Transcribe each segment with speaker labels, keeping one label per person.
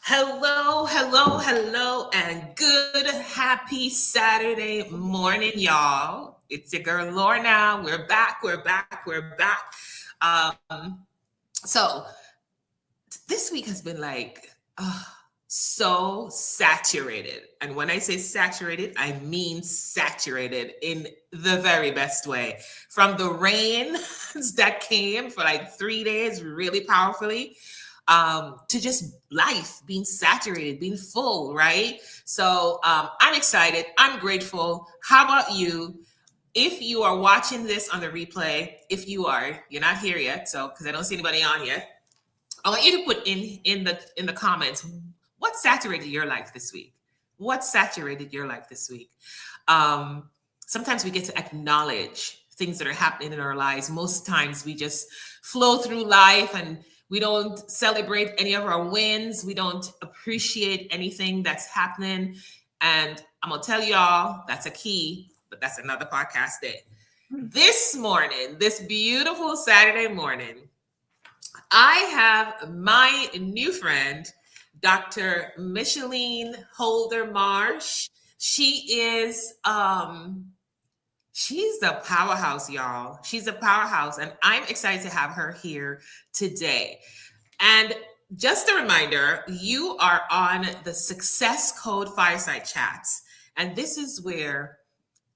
Speaker 1: Hello, hello, hello, and good happy Saturday morning, y'all. It's your girl Lorna. We're back. Um, so this week has been like so saturated. And when I say saturated, I mean saturated in the very best way. From the rain that came for like 3 days really powerfully to just life being saturated, being full, right? So I'm excited. I'm grateful. How about you? If you are watching this on the replay, if you are, you're not here yet, so because I don't see anybody on yet, I want you to put in the comments what saturated your life this week. What saturated your life this week? Sometimes we get to acknowledge things that are happening in our lives. Most times we just flow through life and we don't celebrate any of our wins. We don't appreciate anything that's happening. And I'm gonna tell y'all that's a key, but that's another podcast day. This morning, this beautiful Saturday morning, I have my new friend, Dr. Micheline Holder Marsh. She is she's a powerhouse, y'all. She's a powerhouse, and I'm excited to have her here today. And just a reminder, you are on the Success Code Fireside Chats, and this is where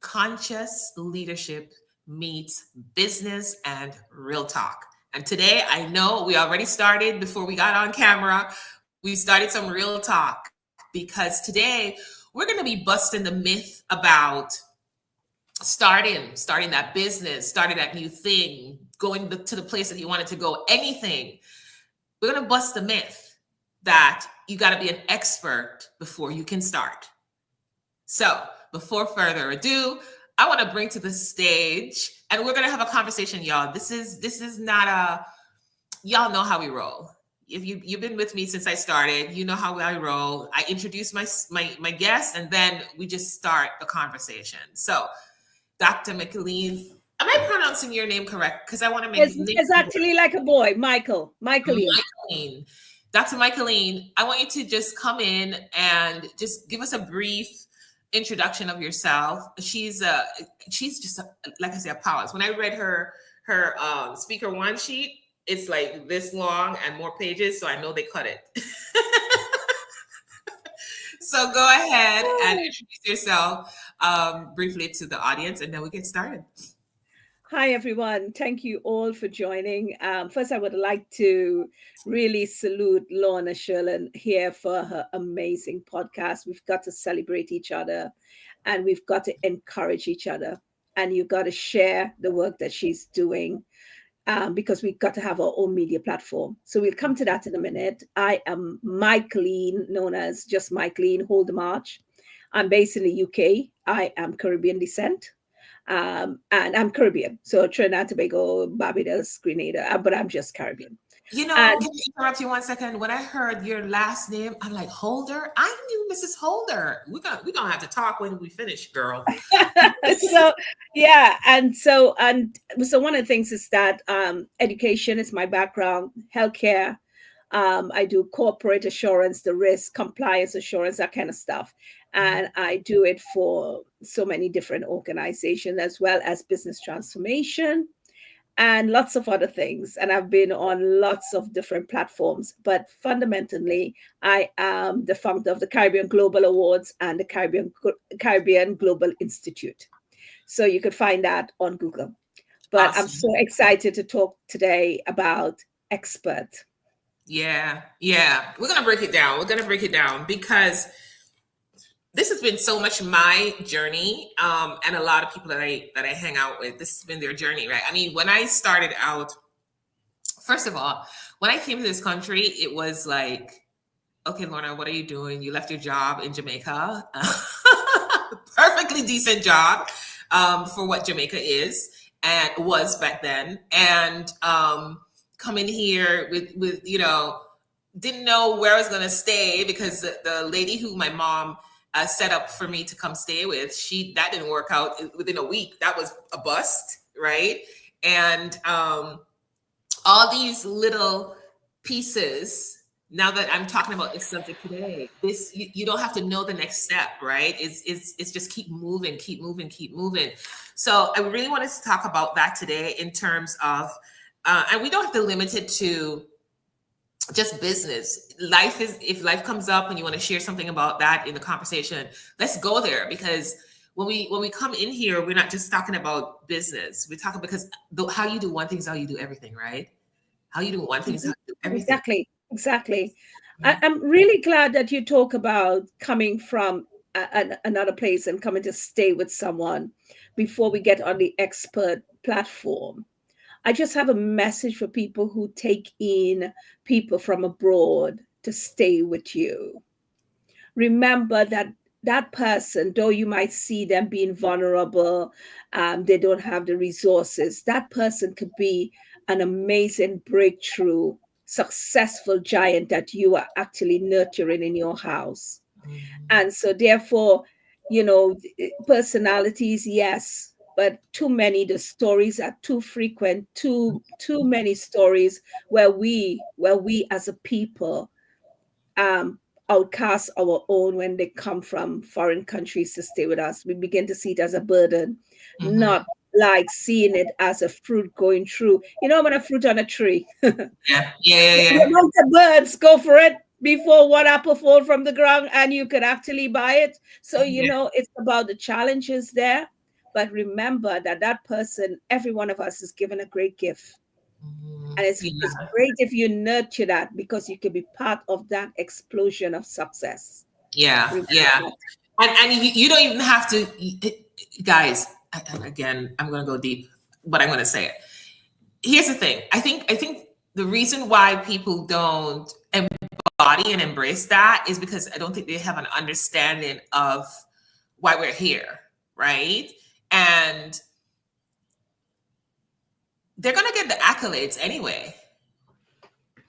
Speaker 1: conscious leadership meets business and real talk. And today, I know we already started before we got on camera. We started some real talk because today we're going to be busting the myth about starting that business, starting that new thing, going to the place that you wanted to go, anything. We're going to bust the myth that you got to be an expert before you can start. So, before further ado, I want to bring to the stage, and we're going to have a conversation, y'all. This is not a, y'all know how we roll. If you've been with me since I started, you know how I roll. I introduce my guest, and then we just start the conversation. So, Dr. McLean, am I pronouncing your name correct? Because I want to make
Speaker 2: It's actually like a boy, Michaeline.
Speaker 1: Michaeline. Dr. Michaeline, I want you to just come in and just give us a brief introduction of yourself. She's just like I said, a powerhouse. When I read her speaker one sheet, it's like this long and more pages, so I know they cut it. So go ahead and introduce yourself briefly to the audience, and then we get started.
Speaker 2: Hi, everyone. Thank you all for joining. First, I would like to really salute Lorna Sherlin here for her amazing podcast. We've got to celebrate each other and we've got to encourage each other. And you've got to share the work that she's doing because we've got to have our own media platform. So we'll come to that in a minute. I am Michaeline, known as just Michaeline Holdermarch. I'm based in the UK. I am Caribbean descent. And I'm Caribbean, so Trinidad, Tobago, Barbados, Grenada, but I'm just Caribbean.
Speaker 1: You know,
Speaker 2: And
Speaker 1: can I interrupt you 1 second? When I heard your last name, I'm like, Holder? I knew Mrs. Holder. We're gonna have to talk when we finish, girl.
Speaker 2: so yeah, and so one of the things is that education is my background, healthcare. I do corporate assurance, the risk compliance assurance, that kind of stuff, and I do it for so many different organizations as well as business transformation and lots of other things. And I've been on lots of different platforms. But fundamentally, I am the founder of the Caribbean Global Awards and the Caribbean Global Institute. So you could find that on Google. But I'm
Speaker 1: Awesome.
Speaker 2: so excited to talk today about expert.
Speaker 1: Yeah. We're gonna break it down. We're gonna break it down because this has been so much my journey, and a lot of people that I hang out with. This has been their journey, right? I mean, when I started out, first of all, when I came to this country, it was like, okay, Lorna, what are you doing? You left your job in Jamaica, perfectly decent job for what Jamaica is and was back then, and coming here with didn't know where I was gonna stay because the lady who my mom set up for me to come stay with, that didn't work out within a week. That was a bust, right? And all these little pieces now that I'm talking about this subject today, this you don't have to know the next step, right? It's just keep moving, keep moving, keep moving. So I really wanted to talk about that today in terms of, and we don't have to limit it to just business. Life is, if life comes up and you want to share something about that in the conversation, let's go there, because when we come in here, we're not just talking about business. We're talking because how you do one thing is how you do everything, right? How you do one thing is how
Speaker 2: Mhm.
Speaker 1: you do everything.
Speaker 2: Exactly, exactly.
Speaker 1: Mhm.
Speaker 2: I'm really glad that you talk about coming from another place and coming to stay with someone before we get on the expert platform. I just have a message for people who take in people from abroad to stay with you. Remember that that person, though you might see them being vulnerable, they don't have the resources, that person could be an amazing breakthrough, successful giant that you are actually nurturing in your house.
Speaker 1: Mhm.
Speaker 2: And so, therefore, personalities, yes, but too many, the stories are too frequent, too many stories where we as a people um, outcast our own when they come from foreign countries to stay with us. We begin to see it as a burden,
Speaker 1: Mhm.
Speaker 2: not like seeing it as a fruit going through. You know, when a fruit on a tree, the
Speaker 1: Yeah, yeah, yeah, yeah.
Speaker 2: amount of birds go for it before one apple fall from the ground and you could actually buy it. So,
Speaker 1: Yeah.
Speaker 2: it's about the challenges there. But remember that that person, every one of us is given a great gift,
Speaker 1: Mhm.
Speaker 2: and it's
Speaker 1: Yeah,
Speaker 2: great if you nurture that because you can be part of that explosion of success.
Speaker 1: yeah,
Speaker 2: Remember
Speaker 1: yeah.
Speaker 2: that.
Speaker 1: And you don't even have to, guys. Again, I'm going to go deep, but I'm going to say it. Here's the thing. I think the reason why people don't embody and embrace that is because I don't think they have an understanding of why we're here, right? And they're going to get the accolades anyway,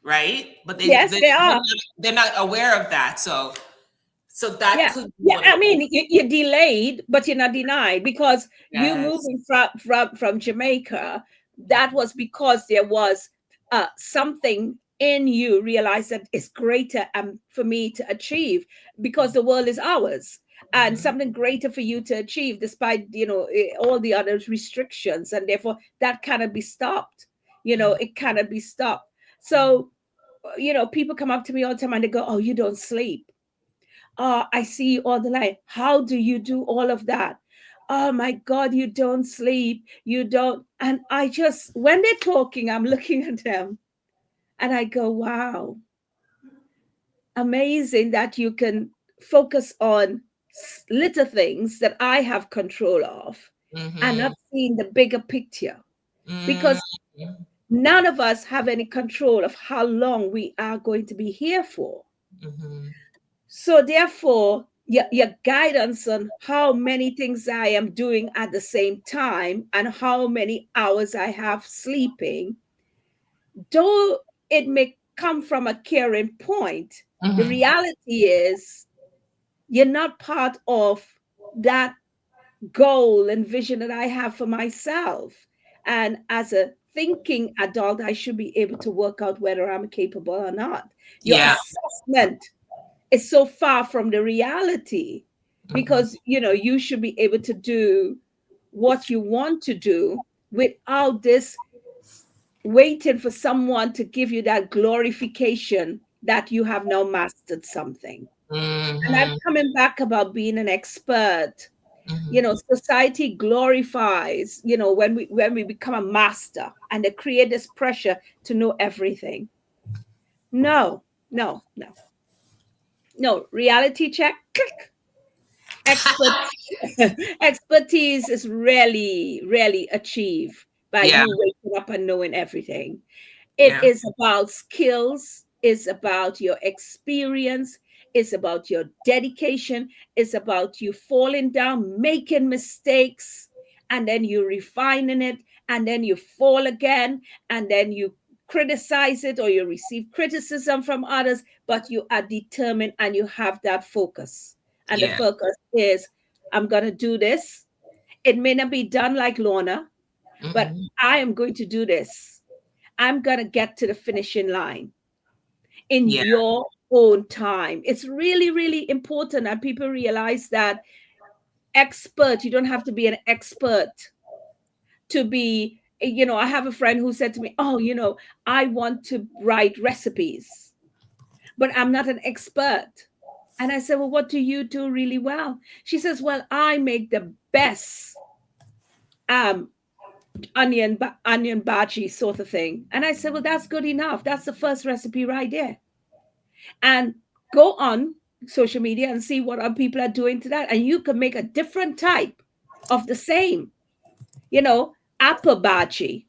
Speaker 1: right? But
Speaker 2: Yes, they are.
Speaker 1: they're not aware of that. So that
Speaker 2: Yeah.
Speaker 1: could be
Speaker 2: Yeah.
Speaker 1: one of
Speaker 2: I
Speaker 1: the
Speaker 2: mean, you're delayed, but you're not denied because you
Speaker 1: yes.
Speaker 2: moving from Jamaica, that was because there was something in you realize that it's greater for me to achieve because the world is ours, and
Speaker 1: Mhm.
Speaker 2: something greater for you to achieve despite all the other restrictions, and therefore that cannot be stopped. It cannot be stopped. So people come up to me all the time and they go, "Oh, you don't sleep. I see you all the time. How do you do all of that? Oh my God, you don't sleep. You don't." And I just, when they're talking, I'm looking at them and I go, wow, amazing that you can focus on little things that I have control of and not
Speaker 1: Mhm.
Speaker 2: seeing the bigger picture.
Speaker 1: Mhm.
Speaker 2: Because none of us have any control of how long we are going to be here for.
Speaker 1: Mhm.
Speaker 2: So therefore, your guidance on how many things I am doing at the same time and how many hours I have sleeping, though it may come from a caring point, the
Speaker 1: Mhm.
Speaker 2: reality is you're not part of that goal and vision that I have for myself. And as a thinking adult, I should be able to work out whether I'm capable or not. Your
Speaker 1: Yeah.
Speaker 2: assessment is so far from the reality
Speaker 1: Mhm.
Speaker 2: because you should be able to do what you want to do without this waiting for someone to give you that glorification that you have now mastered something. And I'm
Speaker 1: Mhm.
Speaker 2: coming back about being an expert.
Speaker 1: Mhm.
Speaker 2: Society glorifies when we become a master, and they create this pressure to know everything. No, no, no, no. Reality check, click. Expert expertise is rarely achieved by
Speaker 1: Yeah.
Speaker 2: you waking up and knowing everything. It
Speaker 1: Yeah.
Speaker 2: is about skills, it's about your experience, it's about your dedication, it's about you falling down, making mistakes, and then you refining it, and then you fall again, and then you criticize it or you receive criticism from others, but you are determined and you have that focus. And the
Speaker 1: Yeah.
Speaker 2: focus is, I'm going to do this. It may not be done like Lorna, but
Speaker 1: Mhm.
Speaker 2: I am going to do this. I'm going to get to the finishing line. in
Speaker 1: Yeah.
Speaker 2: your own time. It's really, really important that people realize that you don't have to be an expert to be, I have a friend who said to me, oh, I want to write recipes, but I'm not an expert. And I said, well, what do you do really well? She says, well, I make the best um onion bhaji sort of thing. And I said, well, that's good enough. That's the first recipe right there. And go on social media and see what other people are doing to that. And you can make a different type of the same, you know, apple bhaji.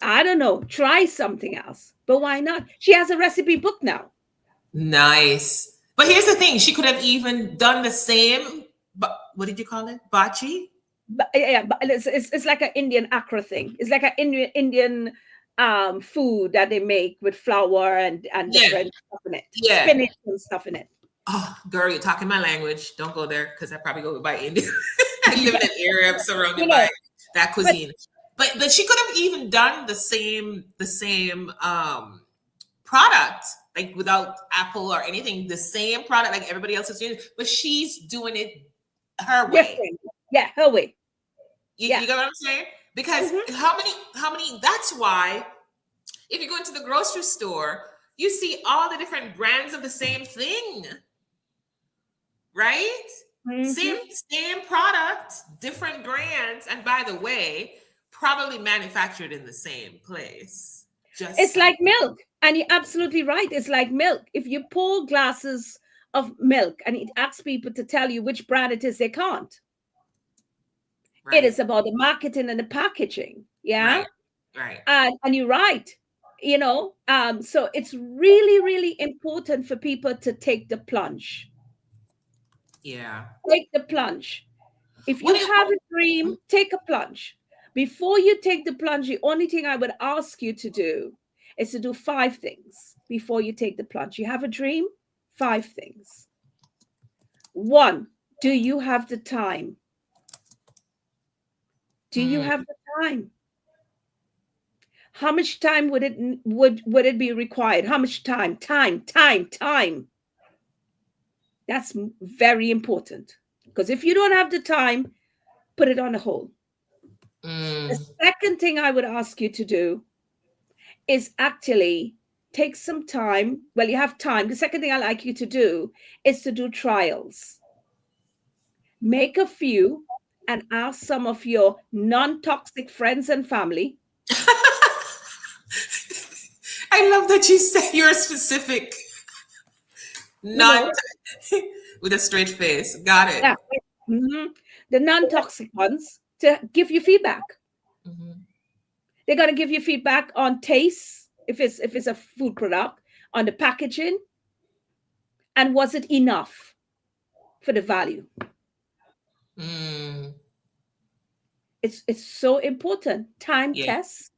Speaker 2: I don't know, try something else. But why not? She has a recipe book now.
Speaker 1: Nice. But here's the thing, she could have even done the same, but what did you call it? Bachi?
Speaker 2: But yeah, but it's like an Indian akra thing. It's like an Indian food that they make with flour and
Speaker 1: Yeah.
Speaker 2: different stuff in it,
Speaker 1: Yeah.
Speaker 2: spinach and stuff in it.
Speaker 1: Oh, girl, you're talking my language. Don't go there because I probably go by India. I live in an area I'm
Speaker 2: You
Speaker 1: surrounded
Speaker 2: know,
Speaker 1: by that
Speaker 2: but
Speaker 1: cuisine. But she could have even done the same product, like without Apple or anything, the same product like everybody else is doing, but she's doing it her way.
Speaker 2: different. Yeah, her way.
Speaker 1: You
Speaker 2: Yeah.
Speaker 1: get what I'm saying? Because
Speaker 2: Hmm.
Speaker 1: how many that's why if you go into the grocery store, you see all the different brands of the same thing, right? Same
Speaker 2: Hmm.
Speaker 1: same product, different brands, and by the way, probably manufactured in the same place. Just
Speaker 2: It's
Speaker 1: saying.
Speaker 2: like milk. And you're absolutely right. It's like milk. If you pour glasses of milk and it asks people to tell you which brand it is, they can't. It
Speaker 1: Right,
Speaker 2: is about the marketing and the packaging. Yeah.
Speaker 1: right, right.
Speaker 2: And you're right. So it's really, really important for people to take the plunge.
Speaker 1: Yeah.
Speaker 2: Take the plunge. If
Speaker 1: What
Speaker 2: you
Speaker 1: do you
Speaker 2: have a dream, take a plunge. Before you take the plunge, the only thing I would ask you to do is to do 5 things before you take the plunge. You have a dream? 5 things. One, do you have the time? Do you
Speaker 1: mm,
Speaker 2: have the time? How much time would it be required? How much time? Time. That's very important. Because if you don't have the time, put it on a hold. The
Speaker 1: mm.
Speaker 2: second thing I would ask you to do is actually take some time. Well, you have time. The second thing I like you to do is to do trials. Make a few and ask some of your non toxic friends and family.
Speaker 1: I love that you said you're specific,
Speaker 2: You
Speaker 1: not
Speaker 2: know,
Speaker 1: with a straight face. Got it.
Speaker 2: yeah, mhm, the non toxic ones to give you feedback.
Speaker 1: Mhm.
Speaker 2: They're going to give you feedback on taste, if it's a food product, on the packaging, and was it enough for the value.
Speaker 1: Mm,
Speaker 2: It's so important. Time
Speaker 1: yeah,
Speaker 2: tests.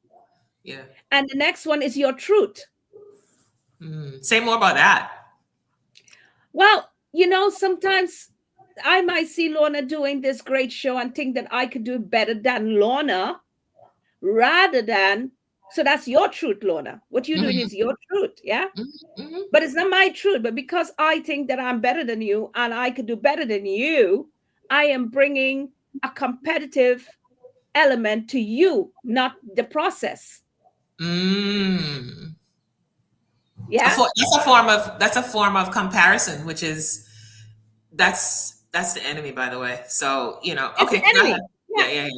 Speaker 1: yeah.
Speaker 2: And the next one is your truth.
Speaker 1: Say more about that.
Speaker 2: Well, sometimes I might see Lorna doing this great show and think that I could do it better than Lorna, rather than, so that's your truth, Lorna. What you're doing
Speaker 1: Mhm,
Speaker 2: is your truth, yeah?
Speaker 1: mhm, mhm.
Speaker 2: But it's not my truth. But because I think that I'm better than you and I could do better than you, I am bringing a competitive element to you, not the process.
Speaker 1: Mm.
Speaker 2: Yeah?
Speaker 1: That's a form of comparison, which is that's the enemy, by the way. So
Speaker 2: It's the
Speaker 1: okay, go ahead.
Speaker 2: enemy.
Speaker 1: Yeah,
Speaker 2: Yeah.
Speaker 1: yeah,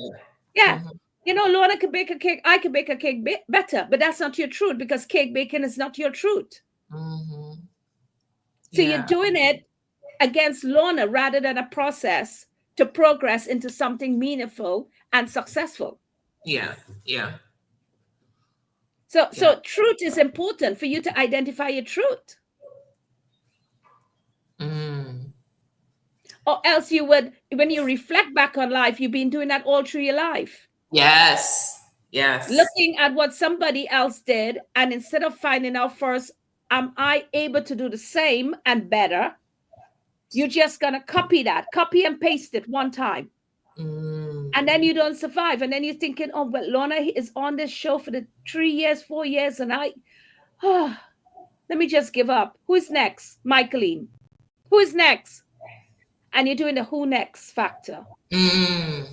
Speaker 1: yeah.
Speaker 2: Yeah. Lorna could bake a cake. I could bake a cake better, but that's not your truth because cake baking is not your truth.
Speaker 1: Hmm.
Speaker 2: So you're
Speaker 1: Yeah,
Speaker 2: doing it against Lorna rather than a process to progress into something meaningful and successful.
Speaker 1: yeah, yeah,
Speaker 2: So,
Speaker 1: yeah.
Speaker 2: so truth is important for you to identify your truth,
Speaker 1: Mm.
Speaker 2: or else you would, when you reflect back on life, you've been doing that all through your life,
Speaker 1: Yes, yes.
Speaker 2: looking at what somebody else did, and instead of finding out first, am I able to do the same and better? You're just gonna copy and paste it one time, and then
Speaker 1: Mm.
Speaker 2: you don't survive. And then you're thinking, oh well, Lorna is on this show for the 3 years, 4 years, and I, let me just give up. Who is next? Michaeline. Who is next? And you're doing the who next factor.
Speaker 1: Mm,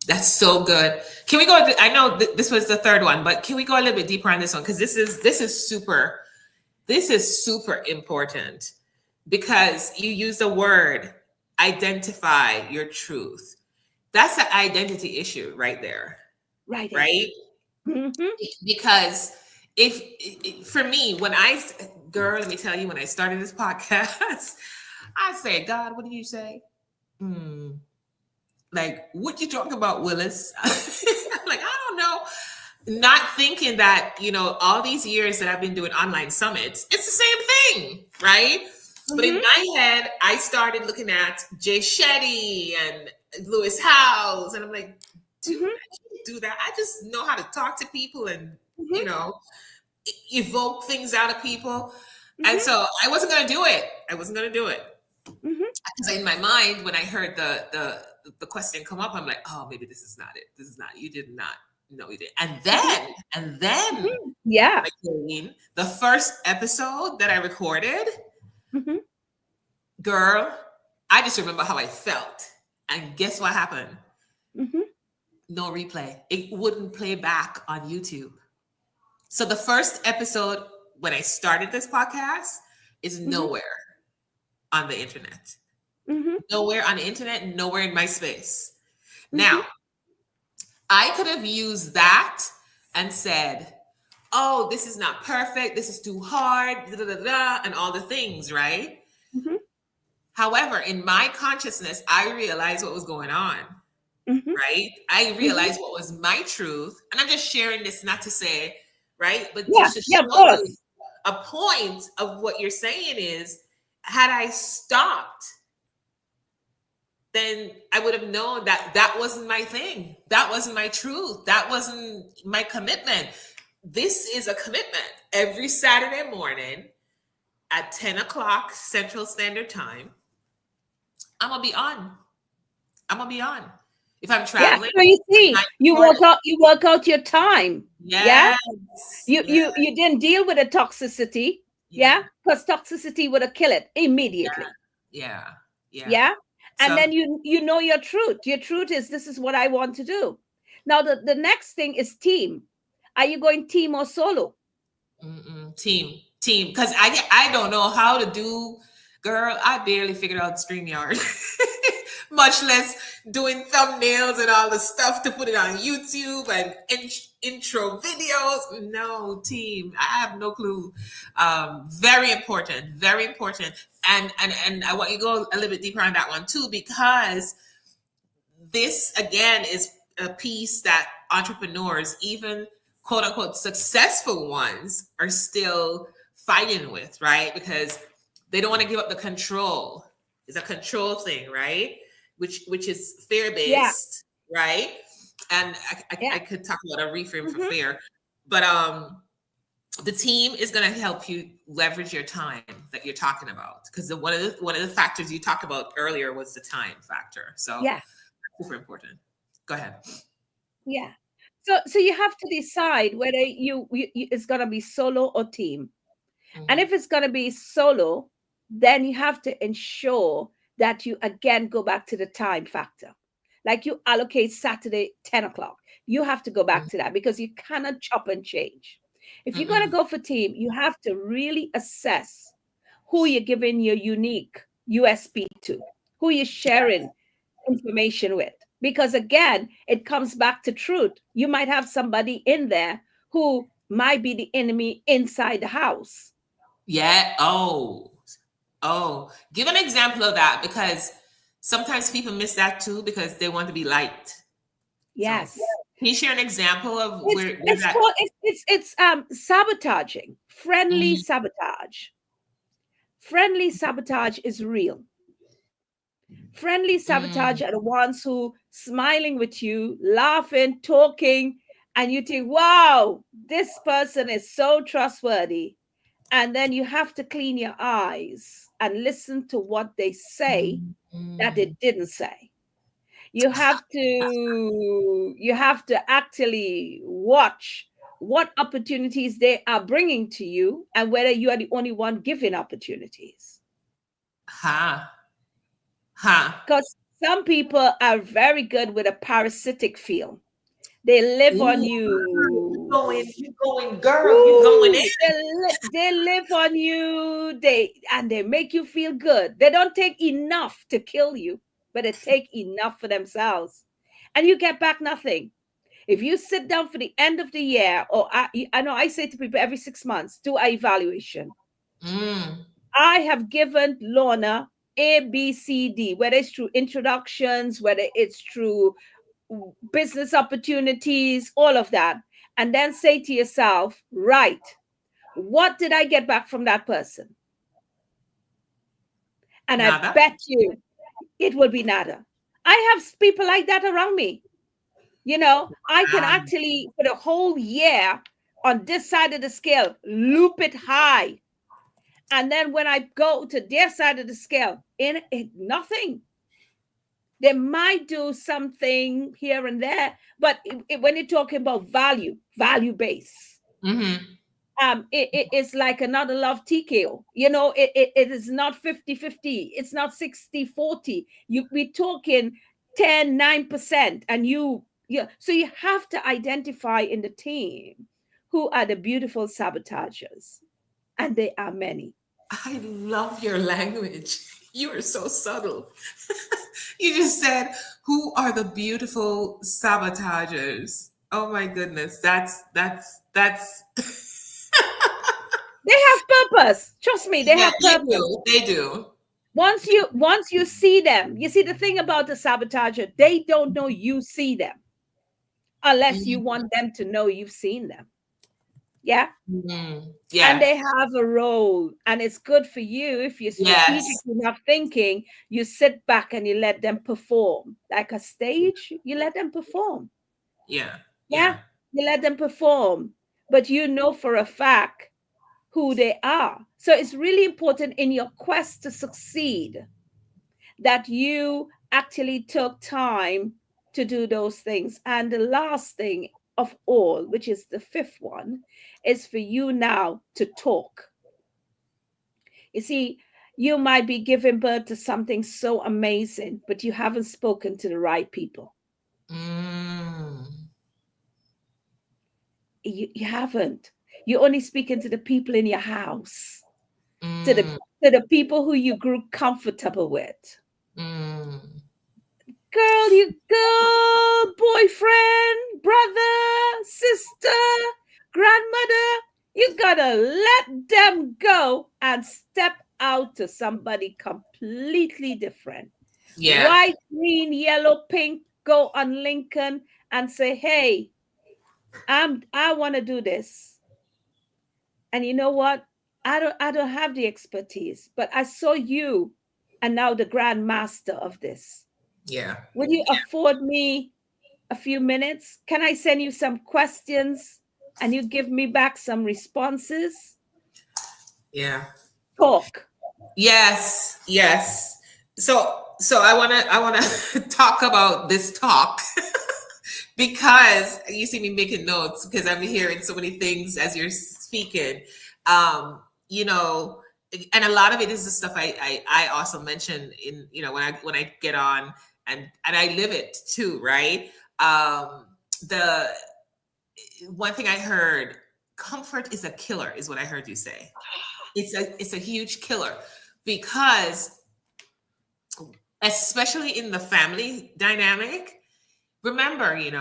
Speaker 1: that's so good. Can we go? I know this was the third one, but can we go a little bit deeper on this one? Because this is super important because you use the word identify your truth. That's the identity issue right there,
Speaker 2: Right there.
Speaker 1: right?
Speaker 2: Mm-hmm.
Speaker 1: Because if for me, girl, let me tell you, when I started this podcast, I said, God, what did you say? Hmm. Like, what you talking about, Willis? I'm like, I don't know. Not thinking that, all these years that I've been doing online summits, it's the same thing, right? But in
Speaker 2: Mm-hmm.
Speaker 1: my head, I started looking at Jay Shetty and Lewis Howes, and I'm like, dude,
Speaker 2: Mm-hmm.
Speaker 1: I can't do that. I just know how to talk to people and,
Speaker 2: Mm-hmm.
Speaker 1: you know, evoke things out of people. And
Speaker 2: Mm-hmm.
Speaker 1: so I wasn't going to do it. I wasn't going to do it.
Speaker 2: Mm-hmm.
Speaker 1: Because in my mind, when I heard the question come up, I'm like, oh, maybe this is not it. This is not. You did not. No, you did. And then,
Speaker 2: Mm-hmm. Yeah.
Speaker 1: like, the first episode that I recorded,
Speaker 2: Mm-hmm.
Speaker 1: girl, I just remember how I felt. And guess what happened?
Speaker 2: Mm-hmm.
Speaker 1: No replay. It wouldn't play back on YouTube. So the first episode when I started this podcast is
Speaker 2: Mm-hmm.
Speaker 1: nowhere on the internet.
Speaker 2: Mm-hmm.
Speaker 1: Nowhere on the internet, nowhere in my space.
Speaker 2: Mm-hmm.
Speaker 1: Now, I could have used that and said, oh, this is not perfect. This is too hard, da, da, da, da, and all the things, right?
Speaker 2: Mm-hmm.
Speaker 1: However, in my consciousness, I realized what was going on,
Speaker 2: Mm-hmm.
Speaker 1: right? I
Speaker 2: Mm-hmm.
Speaker 1: realized what was my truth. And I'm just sharing this not to say, right? But
Speaker 2: Yeah.
Speaker 1: just to
Speaker 2: Yeah. Of
Speaker 1: show you
Speaker 2: course.
Speaker 1: a point of what you're saying is, had I stopped, then I would have known that that wasn't my thing. That wasn't my truth. That wasn't my commitment. This is a commitment. Every Saturday morning at 10 o'clock Central Standard Time, I'm going to be on. I'm going to be on. If I'm
Speaker 2: Yeah.
Speaker 1: traveling,
Speaker 2: So you
Speaker 1: I
Speaker 2: see, you
Speaker 1: record
Speaker 2: work
Speaker 1: it.
Speaker 2: out. You work out your time. Yeah.
Speaker 1: Yes.
Speaker 2: You
Speaker 1: Yeah.
Speaker 2: you you didn't deal with the toxicity.
Speaker 1: Yeah.
Speaker 2: Yeah. Because toxicity would have killed it immediately.
Speaker 1: Yeah. Yeah.
Speaker 2: Yeah. And
Speaker 1: So,
Speaker 2: then you know your truth. Your truth is this is what I want to do. Now the next thing is team. Are you going team or solo?
Speaker 1: team. Because I don't know how to do, girl. I barely figured out StreamYard, much less doing thumbnails and all the stuff to put it on YouTube and intro videos. No, team. I have no clue. Very important. Very important. And I want you to go a little bit deeper on that one too, because this again is a piece that entrepreneurs, even quote unquote successful ones, are still fighting with, right? Because they don't want to give up the control. It's a control thing, right? Which is fear
Speaker 2: Yeah.
Speaker 1: based, right? And I
Speaker 2: Yeah.
Speaker 1: could talk about a reframe for
Speaker 2: Mm-hmm.
Speaker 1: fear, but the team is going to help you leverage your time that you're talking about, because one of the factors you talked about earlier was the time factor. So
Speaker 2: Yeah.
Speaker 1: super important. Go ahead.
Speaker 2: Yeah. So you have to decide whether it's gonna be solo or team. And
Speaker 1: Mm-hmm.
Speaker 2: if it's gonna be solo, then you have to ensure that you again go back to the time factor. Like you allocate Saturday 10 o'clock. You have to go back to that because you cannot chop and change. If you're gonna
Speaker 1: Mm-mm.
Speaker 2: go for team, you have to really assess who you're giving your unique USP to, who you're sharing information with. Because again, it comes back to truth. You might have somebody in there who might be the enemy inside the house.
Speaker 1: Yeah. Oh. Give an example of that, because sometimes people miss that too because they want to be liked. So
Speaker 2: Yes.
Speaker 1: can you share an example of
Speaker 2: It's
Speaker 1: where
Speaker 2: it's
Speaker 1: that?
Speaker 2: called it's sabotaging, friendly
Speaker 1: Mhm.
Speaker 2: sabotage. Friendly sabotage is real. Friendly sabotage
Speaker 1: Mm.
Speaker 2: are the ones who smiling with you, laughing, talking, and you think, wow, this person is so trustworthy. And then you have to clean your eyes and listen to what they say that they
Speaker 1: Mm.
Speaker 2: didn't say. You have to actually watch what opportunities they are bringing to you, and whether you are the only one giving opportunities.
Speaker 1: Ha. Ha.
Speaker 2: Because some people are very good with a parasitic feel. They live on
Speaker 1: Ooh,
Speaker 2: you.
Speaker 1: you going, girl, you going in.
Speaker 2: Woo! They live on you. They make you feel good. They don't take enough to kill you, but they take enough for themselves, and you get back nothing. If you sit down for the end of the year, or I know I say to people every 6 months, do an evaluation.
Speaker 1: Mm.
Speaker 2: I have given Lorna A, B, C, D, whether it's through introductions, whether it's through business opportunities, all of that. And then say to yourself, right, what did I get back from that person? And I
Speaker 1: Nada.
Speaker 2: bet you it will be nada. I have people like that around me. I can
Speaker 1: Um,
Speaker 2: actually, for the whole year, on this side of the scale, loop it high. And then when I go to their side of the scale, in it, nothing. They might do something here and there, but when you're talking about value base,
Speaker 1: mm-hmm.
Speaker 2: it's like another love TKO. It is not 50-50. It's not 60-40. We're talking 10-9%. And so you have to identify in the team who are the beautiful sabotagers. And they are many.
Speaker 1: I love your language. You are so subtle. You just said, who are the beautiful sabotagers? Oh my goodness. That's
Speaker 2: They have purpose. Trust me, they
Speaker 1: yeah,
Speaker 2: have
Speaker 1: they
Speaker 2: purpose.
Speaker 1: do. They do.
Speaker 2: Once you see them, you see the thing about the sabotager, they don't know you see them unless you
Speaker 1: Mhm.
Speaker 2: want them to know you've seen them. Yeah.
Speaker 1: Mhm.
Speaker 2: And
Speaker 1: Yeah.
Speaker 2: they have a role. And it's good for you if you're strategic
Speaker 1: Yes.
Speaker 2: enough thinking, you sit back and you let them perform. Like a stage, you let them perform.
Speaker 1: Yeah.
Speaker 2: Yeah.
Speaker 1: Yeah.
Speaker 2: You let them perform. But you know for a fact who they are. So it's really important in your quest to succeed that you actually took time to do those things. And the last thing of all, which is the fifth one, is for you now to talk. You see, you might be giving birth to something so amazing, but you haven't spoken to the right people.
Speaker 1: Mm.
Speaker 2: You haven't. You're only speaking to the people in your house, to the
Speaker 1: Mm.
Speaker 2: to the people who you grew comfortable with.
Speaker 1: Mm.
Speaker 2: Girl, boyfriend, brother, sister, grandmother, you gotta let them go and step out to somebody completely different.
Speaker 1: Yeah.
Speaker 2: White, green, yellow, pink, go on Lincoln and say, hey, I want to do this. And you know what? I don't have the expertise, but I saw you and now the grand master of this.
Speaker 1: Yeah.
Speaker 2: Will you afford me a few minutes? Can I send you some questions and you give me back some responses?
Speaker 1: Yeah.
Speaker 2: Talk.
Speaker 1: Yes. Yes. So I wanna talk about this talk because you see me making notes because I'm hearing so many things as you're speaking. Um, you know, and a lot of it is the stuff I also mention in when I get on and I live it too, right? The one thing I heard, comfort is a killer, is what I heard you say. It's a huge killer because especially in the family dynamic, remember, I'm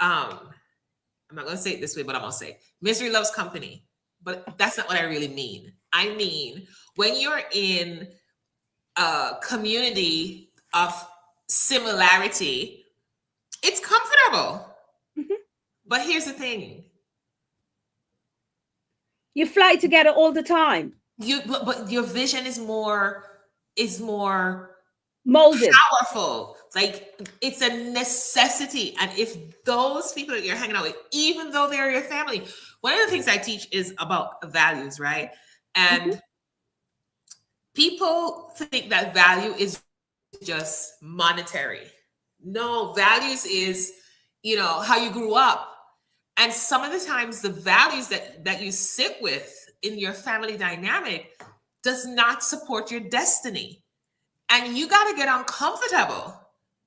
Speaker 1: not going to say it this way, but I'm going to say misery loves company. But that's not what I really mean. I mean, when you're in a community of similarity, it's comfortable.
Speaker 2: Mhm.
Speaker 1: But here's the thing.
Speaker 2: You fly together all the time,
Speaker 1: But your vision is more
Speaker 2: molded.
Speaker 1: powerful. Like it's a necessity. And if those people that you're hanging out with, even though they're your family, one of the things I teach is about values, right?
Speaker 2: Mhm.
Speaker 1: And people think that value is just monetary. No, values is, how you grew up. And some of the times the values that you sit with in your family dynamic does not support your destiny. And you got to get uncomfortable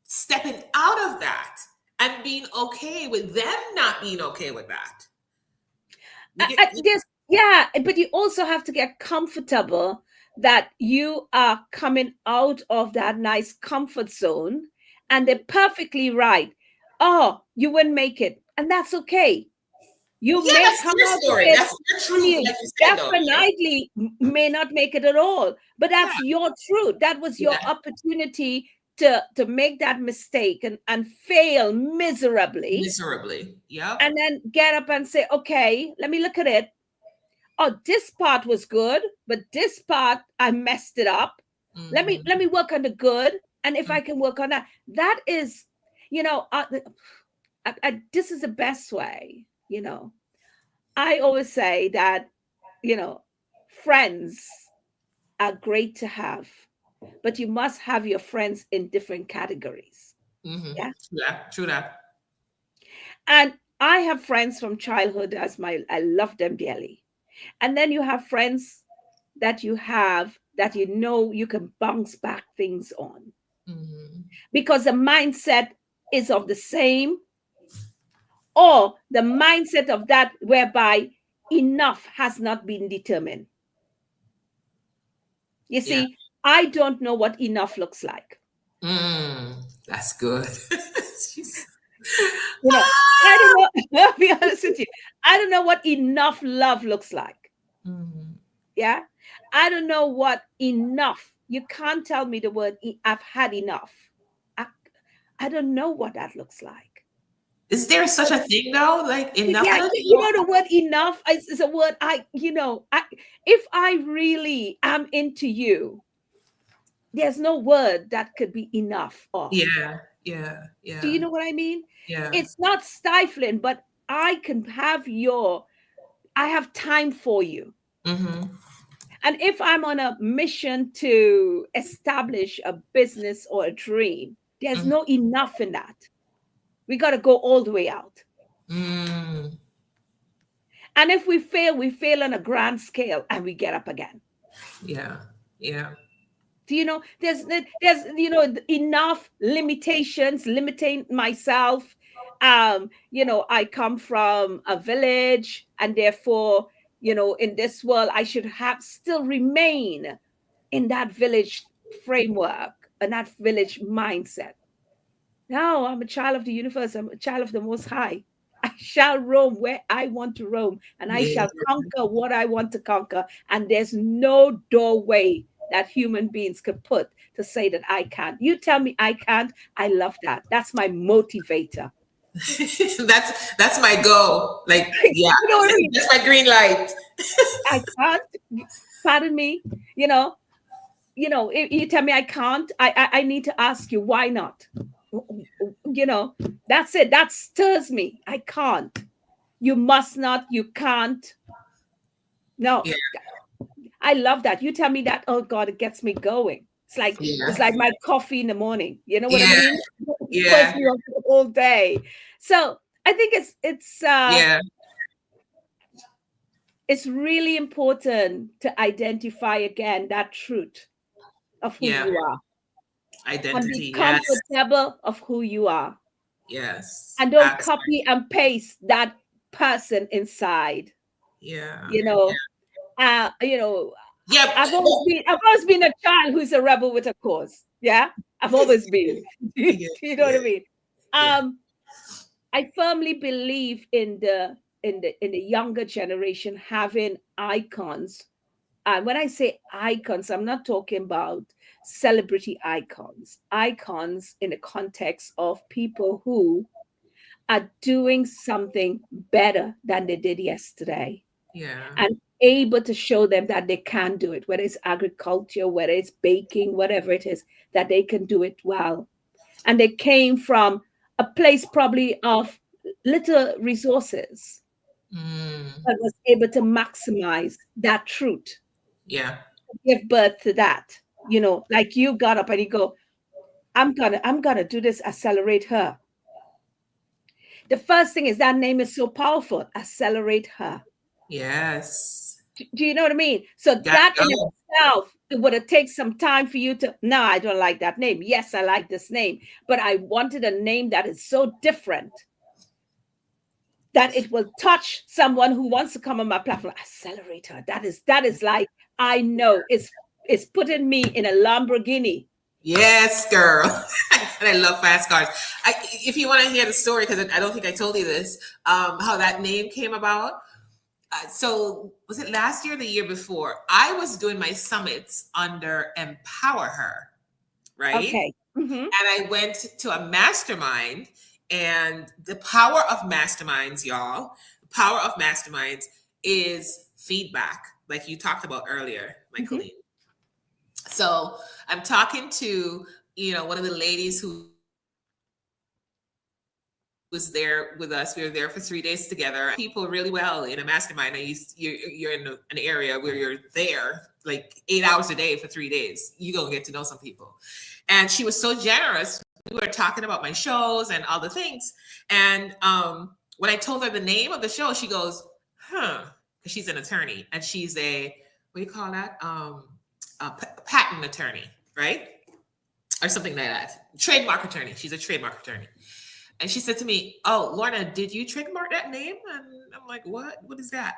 Speaker 1: stepping out of that and being okay with them not being okay with that.
Speaker 2: Yeah, but you also have to get comfortable that you are coming out of that nice comfort zone, and they're perfectly right. Oh, you wouldn't make it, and that's okay. You
Speaker 1: Yeah,
Speaker 2: may
Speaker 1: that's
Speaker 2: come
Speaker 1: your
Speaker 2: out of
Speaker 1: story.
Speaker 2: it,
Speaker 1: That's your
Speaker 2: and
Speaker 1: truth,
Speaker 2: you
Speaker 1: like you said, though, right?
Speaker 2: definitely may not make it at all, but
Speaker 1: Yeah,
Speaker 2: that's your truth. That was your
Speaker 1: yeah.
Speaker 2: opportunity to make that mistake and fail miserably,
Speaker 1: Miserably. Yep.
Speaker 2: and then get up and say, okay, let me look at it. Oh, this part was good, but this part I messed it up. Let me work on the good, and if I can work on that, that is, you know, this is the best way. I always say that, you know, friends are great to have, but you must have your friends in different categories.
Speaker 1: Mm-hmm.
Speaker 2: Yeah.
Speaker 1: Yeah, true that.
Speaker 2: And I have friends from childhood I love them dearly. And then you have friends that you have that you can bounce back things on
Speaker 1: Mm-hmm.
Speaker 2: because the mindset is of the same, or the mindset of that whereby enough has not been determined. You
Speaker 1: Yeah.
Speaker 2: see, I don't know what enough looks like.
Speaker 1: That's good. She's-
Speaker 2: You know, I don't
Speaker 1: Ah!
Speaker 2: know. I'll be honest with you. I don't know what enough love looks like.
Speaker 1: Mhm.
Speaker 2: Yeah. I don't know what enough. You can't tell me the word I've had enough. I, I don't know what that looks like.
Speaker 1: Is there such a thing though? Like enough? I
Speaker 2: Yeah,
Speaker 1: don't
Speaker 2: you
Speaker 1: know.
Speaker 2: know the word enough is a word if I really am into you, there's no word that could be enough of.
Speaker 1: Yeah, yeah,
Speaker 2: Do you
Speaker 1: yeah,
Speaker 2: know what I mean?
Speaker 1: yeah.
Speaker 2: It's not stifling, but I have time for you.
Speaker 1: Mm-hmm.
Speaker 2: And if I'm on a mission to establish a business or a dream, there's
Speaker 1: Mm-hmm.
Speaker 2: no enough in that. We got to go all the way out.
Speaker 1: Mm,
Speaker 2: And if we fail on a grand scale and we get up again.
Speaker 1: yeah, yeah.
Speaker 2: Do you know there's enough limitations limiting myself. I come from a village, and therefore, in this world I should have still remain in that village framework and that village mindset. No, I'm a child of the universe. I'm a child of the Most High. I shall roam where I want to roam, and I
Speaker 1: Yeah.
Speaker 2: shall conquer what I want to conquer. And there's no doorway that human beings could put to say that I can't. You tell me I can't. I love that. That's my motivator.
Speaker 1: That's my goal. Like, yeah,
Speaker 2: You know what I mean?
Speaker 1: that's my green light.
Speaker 2: I can't. Pardon me. You know. If you tell me I can't, I need to ask you why not. You know, that's it. That stirs me. I can't. You must not. You can't. No,
Speaker 1: Yeah,
Speaker 2: I love that. You tell me that. Oh God, it gets me going. It's
Speaker 1: yeah,
Speaker 2: like my coffee in the morning. You know what I
Speaker 1: yeah,
Speaker 2: mean? Pulls
Speaker 1: yeah,
Speaker 2: me up the whole day. So I think
Speaker 1: yeah,
Speaker 2: it's really important to identify again that truth of who
Speaker 1: yeah.
Speaker 2: you are and be
Speaker 1: Identity. Yes,
Speaker 2: comfortable of who you are,
Speaker 1: yes.
Speaker 2: and don't
Speaker 1: Abs-
Speaker 2: copy and paste that person inside.
Speaker 1: yeah,
Speaker 2: You know, uh, you know,
Speaker 1: yeah.
Speaker 2: I've always been a child who's a rebel with a cause. Yeah, I've always been.
Speaker 1: Yeah,
Speaker 2: You know what
Speaker 1: yeah,
Speaker 2: I mean?
Speaker 1: yeah.
Speaker 2: Um, I firmly believe in the younger generation having icons. And when I say icons, I'm not talking about celebrity icons. Icons in the context of people who are doing something better than they did yesterday,
Speaker 1: Yeah.
Speaker 2: and able to show them that they can do it, whether it's agriculture, whether it's baking, whatever it is, that they can do it well. And they came from a place probably of little resources,
Speaker 1: Mm,
Speaker 2: but was able to maximize that truth,
Speaker 1: yeah.
Speaker 2: give birth to that. Like you got up and you go, I'm gonna do this, accelerate her. The first thing is that name is so powerful. Accelerate her.
Speaker 1: Yes.
Speaker 2: Do you know what I mean? So
Speaker 1: Gotta
Speaker 2: that in
Speaker 1: go.
Speaker 2: itself, it would have taken some time for you to, no, I don't like that name. Yes, I like this name, but I wanted a name that is so different that it will touch someone who wants to come on my platform. Accelerator. That is like, I know it's putting me in a Lamborghini.
Speaker 1: Yes, girl. And I love fast cars. If you want to hear the story, because I don't think I told you this, how that name came about. So was it last year or the year before? I was doing my summits under Empower Her, right?
Speaker 2: Okay. Hmm.
Speaker 1: And I went to a mastermind, and the power of masterminds, y'all, the power of masterminds is feedback, like you talked about earlier, my
Speaker 2: Hmm.
Speaker 1: colleague. So I'm talking to, one of the ladies who was there with us. We were there for 3 days together. People really well in a mastermind. You're in an area where you're there like 8 hours a day for 3 days. You gonna get to know some people. And she was so generous. We were talking about my shows and all the things. And when I told her the name of the show, she goes, "Huh," because she's an attorney and she's a, what do you call that? Patent attorney, right? Or something like that. Trademark attorney. She's a trademark attorney. And she said to me, "Oh, Lorna, did you trademark that name?" And I'm like, "What? What is that?"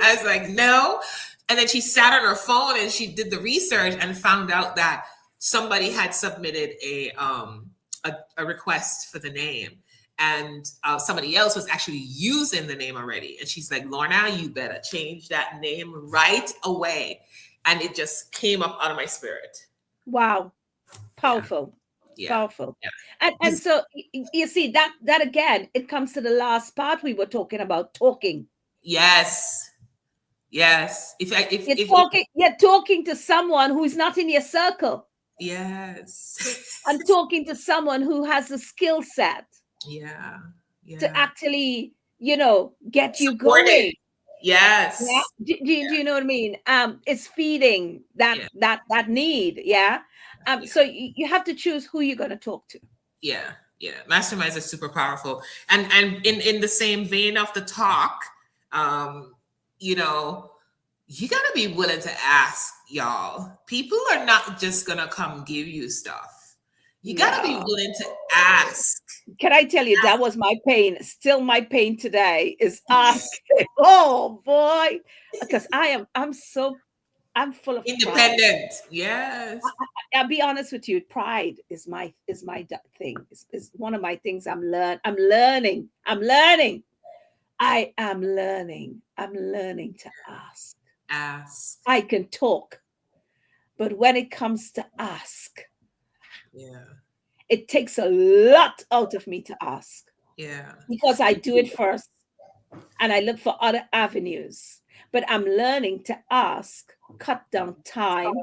Speaker 1: I was like, "No." And then she sat on her phone and she did the research and found out that somebody had submitted a request for the name, and somebody else was actually using the name already. And she's like, "Lorna, you better change that name right away." And it just came up out of my spirit.
Speaker 2: Wow.
Speaker 1: Yeah,
Speaker 2: Powerful.
Speaker 1: yeah,
Speaker 2: Powerful.
Speaker 1: yeah.
Speaker 2: And so you see that again, it comes to the last part we were talking about, talking.
Speaker 1: Yes. Yes.
Speaker 2: You're talking to someone who is not in your circle,
Speaker 1: yes.
Speaker 2: and talking to someone who has the skill set
Speaker 1: Yeah.
Speaker 2: to
Speaker 1: Yeah.
Speaker 2: actually, get you
Speaker 1: Supported.
Speaker 2: going. Yeah.
Speaker 1: Yes.
Speaker 2: Do you know what I mean? It's feeding that
Speaker 1: Yeah.
Speaker 2: that need. Yeah.
Speaker 1: Yeah.
Speaker 2: So you have to choose who you're going to talk to.
Speaker 1: Yeah. Yeah. Masterminds are super powerful. And in the same vein of the talk, um, you know, you gotta be willing to ask, y'all. People are not just gonna come give you stuff. You gotta be
Speaker 2: No.
Speaker 1: willing to ask.
Speaker 2: Can I tell you, that was my pain. Still my pain today is asking. Oh boy. Because I'm full of pride.
Speaker 1: Independent. Yes.
Speaker 2: I'll be honest with you. Pride thing. Is one of my things I'm learning. I am learning. I'm learning to ask.
Speaker 1: Ask.
Speaker 2: I can talk, but when it comes to ask,
Speaker 1: Yeah.
Speaker 2: it takes a lot out of me to ask,
Speaker 1: Yeah.
Speaker 2: because I do it first and I look for other avenues. But I'm learning to ask, cut down time,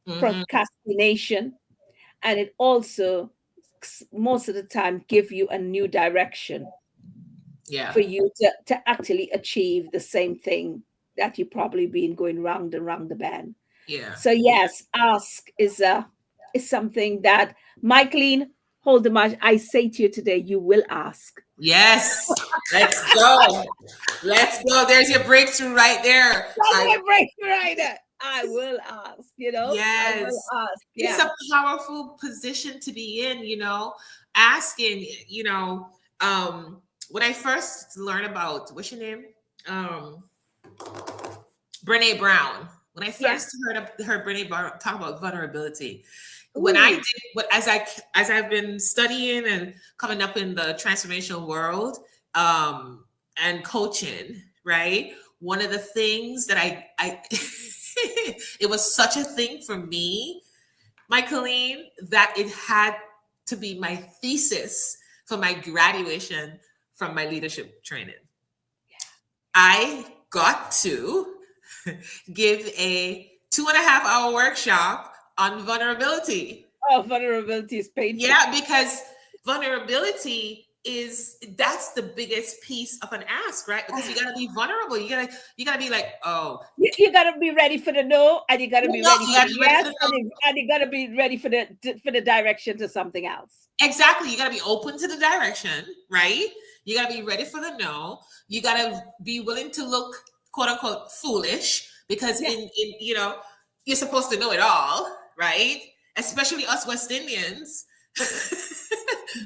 Speaker 1: Hmm.
Speaker 2: procrastination, and it also most of the time give you a new direction
Speaker 1: Yeah.
Speaker 2: for you to actually achieve the same thing that you probably been going round and round the bend.
Speaker 1: Yeah.
Speaker 2: So yes, ask is something that, Michaeline, hold the mic. I say to you today, you will ask.
Speaker 1: Yes. Let's go. Let's go. There's your breakthrough right there.
Speaker 2: That's my breakthrough right there. I will ask, I will
Speaker 1: Yes.
Speaker 2: ask.
Speaker 1: It's
Speaker 2: Yeah.
Speaker 1: a powerful position to be in, asking, when I first learned about, what's your name? Um, Brene Brown. When I
Speaker 2: Yeah.
Speaker 1: first heard her Brene Brown talk about vulnerability, when I
Speaker 2: Ooh.
Speaker 1: did what as I've been studying and coming up in the transformational world, and coaching, right? One of the things that I it was such a thing for me, Michaeline, that it had to be my thesis for my graduation from my leadership training. I got to give a 2.5 hour workshop on vulnerability.
Speaker 2: Oh, vulnerability is painful.
Speaker 1: Yeah, because vulnerability is that's the biggest piece of an ask, right? Because you gotta be vulnerable. You gotta be like, oh,
Speaker 2: You got to be ready for the no, and you got to
Speaker 1: you
Speaker 2: be
Speaker 1: know,
Speaker 2: ready
Speaker 1: you
Speaker 2: for
Speaker 1: gotta
Speaker 2: the
Speaker 1: be ready for
Speaker 2: yes,
Speaker 1: the
Speaker 2: and
Speaker 1: no.
Speaker 2: you got to be ready for the direction to something else.
Speaker 1: Exactly. You gotta be open to the direction, right? You gotta be ready for the no. You gotta be willing to look quote unquote foolish because
Speaker 2: Yeah.
Speaker 1: in you're supposed to know it all, right? Especially us West Indians.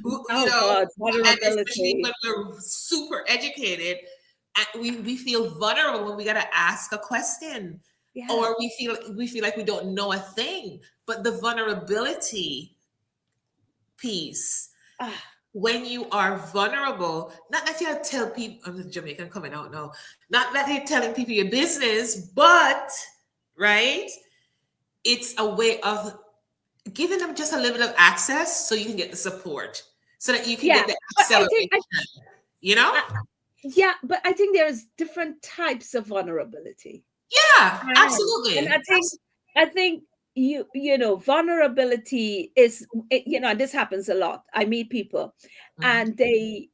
Speaker 2: Oh God,
Speaker 1: And especially
Speaker 2: vulnerability.
Speaker 1: when we're super educated, and we feel vulnerable when we gotta ask a question,
Speaker 2: Yeah.
Speaker 1: or we feel like we don't know a thing. But the vulnerability piece,
Speaker 2: Ah,
Speaker 1: when you are vulnerable, not that you're tell people, I'm Jamaican coming out now, not that you're telling people your business, but right, it's a way of giving them just a little bit of access so you can get the support, so that you can
Speaker 2: yeah.
Speaker 1: get the
Speaker 2: But I
Speaker 1: acceleration,
Speaker 2: think I,
Speaker 1: you know?
Speaker 2: I yeah, but I think there's different types of vulnerability.
Speaker 1: Yeah,
Speaker 2: And
Speaker 1: absolutely.
Speaker 2: I think vulnerability is and this happens a lot. I meet people
Speaker 1: Mhm.
Speaker 2: and they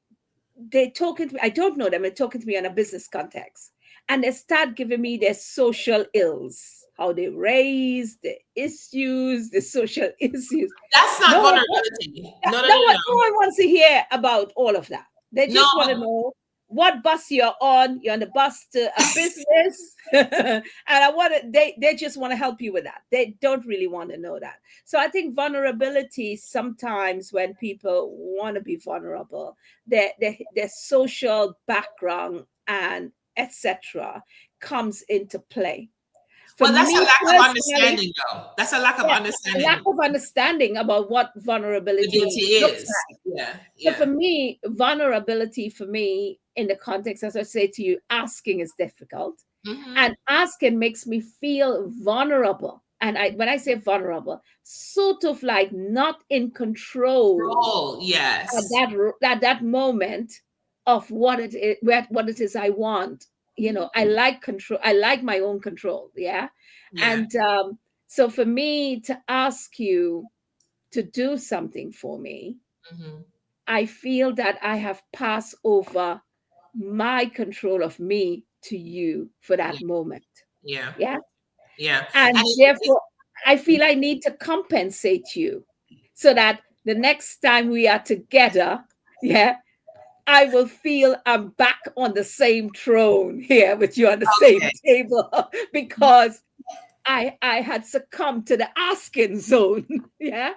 Speaker 2: talking to me. I don't know them. They're talking to me in a business context, and they start giving me their social ills, how they raise the issues, the social issues.
Speaker 1: That's not
Speaker 2: No one,
Speaker 1: vulnerability. No, no,
Speaker 2: no
Speaker 1: no,
Speaker 2: one,
Speaker 1: no,
Speaker 2: no one wants to hear about all of that. They
Speaker 1: no.
Speaker 2: just want to know what bus you're on. You're on the bus to a business, and I want to. They just want to help you with that. They don't really want to know that. So I think vulnerability sometimes when people want to be vulnerable, their social background and etc. comes into play. For
Speaker 1: Well, that's a
Speaker 2: me
Speaker 1: lack of
Speaker 2: personally,
Speaker 1: understanding, though. That's a lack of
Speaker 2: yeah, a lack
Speaker 1: understanding
Speaker 2: of understanding about what
Speaker 1: ability
Speaker 2: vulnerability looks
Speaker 1: is.
Speaker 2: like.
Speaker 1: Yeah,
Speaker 2: So
Speaker 1: yeah.
Speaker 2: for me, vulnerability for me in the context, as I say to you, asking is difficult.
Speaker 1: Hmm.
Speaker 2: And asking makes me feel vulnerable. And when I say vulnerable, sort of like not in control
Speaker 1: Control,
Speaker 2: at
Speaker 1: yes.
Speaker 2: that moment of what it is I want.
Speaker 1: Mhm.
Speaker 2: I like control. I like my own control. Yeah.
Speaker 1: Yeah.
Speaker 2: And so for me to ask you to do something for me,
Speaker 1: Hmm.
Speaker 2: I feel that I have passed over my control of me to you for
Speaker 1: Yeah.
Speaker 2: that moment.
Speaker 1: Yeah.
Speaker 2: Yeah.
Speaker 1: Yeah. And
Speaker 2: And therefore, I feel I need to compensate you so that the next time we are together, yeah, I will feel I'm back on the same throne here with you on the same
Speaker 1: okay.
Speaker 2: table because I had succumbed to the asking zone. Yeah.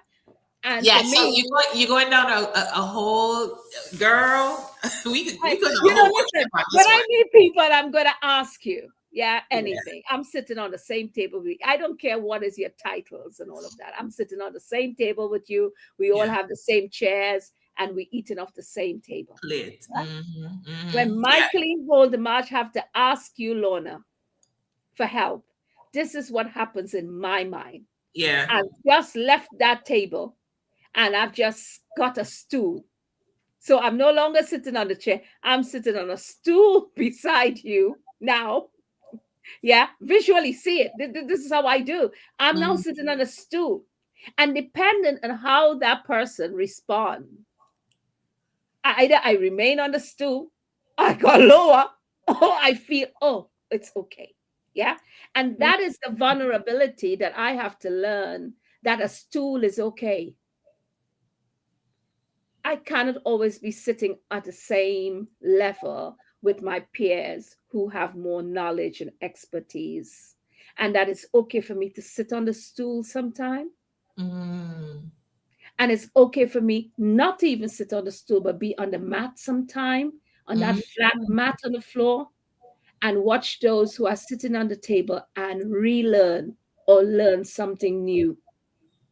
Speaker 2: And
Speaker 1: Yeah.
Speaker 2: for
Speaker 1: So
Speaker 2: me,
Speaker 1: you're going down a whole girl. We could have a whole
Speaker 2: Listen,
Speaker 1: workshop on
Speaker 2: when
Speaker 1: this
Speaker 2: I
Speaker 1: one.
Speaker 2: meet people, I'm going to ask you, yeah,
Speaker 1: Yeah.
Speaker 2: anything. I'm sitting on the same table with you. I don't care what is your titles and all of that. I'm sitting on the same table with you. We all
Speaker 1: Yeah.
Speaker 2: have the same chairs and we eating off the same table.
Speaker 1: Plate.
Speaker 2: Yeah?
Speaker 1: Hmm. Hmm.
Speaker 2: When
Speaker 1: Yeah.
Speaker 2: Michael and Voldemort have to ask you, Lorna, for help, this is what happens in my mind.
Speaker 1: Yeah.
Speaker 2: I've just left that table and I've just got a stool. So I'm no longer sitting on the chair. I'm sitting on a stool beside you now. Yeah, visually see it. This is how I do. I'm now
Speaker 1: Mhm.
Speaker 2: sitting on a stool. And dependent on how that person respond, either I remain on the stool, I go lower, or I feel, oh, it's okay. Yeah. And that is the vulnerability that I have to learn, that a stool is okay. I cannot always be sitting at the same level with my peers who have more knowledge and expertise. And that it's okay for me to sit on the stool sometime.
Speaker 1: Mm.
Speaker 2: And it's okay for me not to even sit on the stool, but be on the mat sometime, on that
Speaker 1: Mm.
Speaker 2: flat mat on the floor, and watch those who are sitting on the table and relearn or learn something new.
Speaker 1: Yeah.